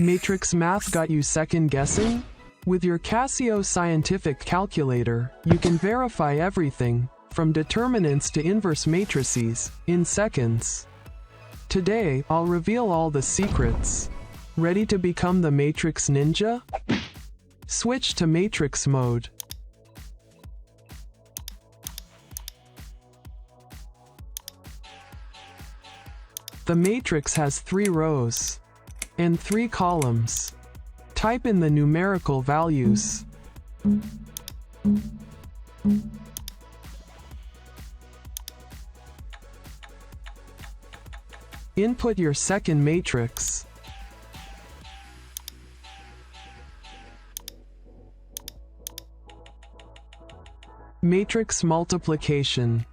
Matrix math got you second guessing? With your CASIO scientific calculator, you can verify everything, from determinants to inverse matrices, in seconds. Today, I'll reveal all the secrets. Ready to become the Matrix Ninja? Switch to Matrix mode. The matrix has 3 rows and 3 columns. Type in the numerical values. Input your second matrix. Matrix multiplication.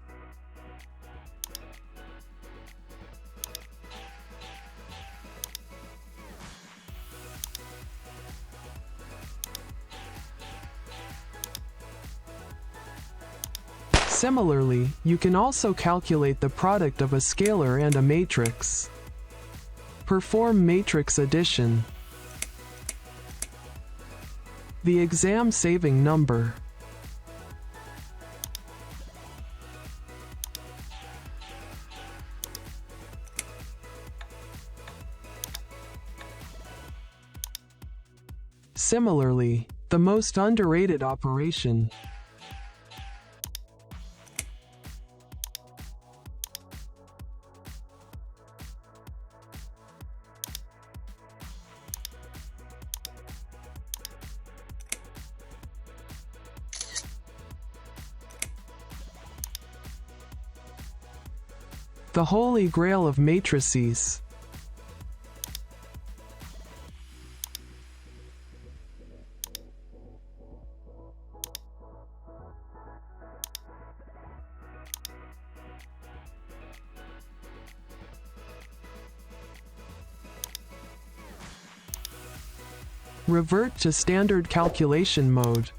Similarly, you can also calculate the product of a scalar and a matrix. Perform matrix addition. The exam-saving number. Similarly, the most underrated operation. The holy grail of matrices. Revert to standard calculation mode.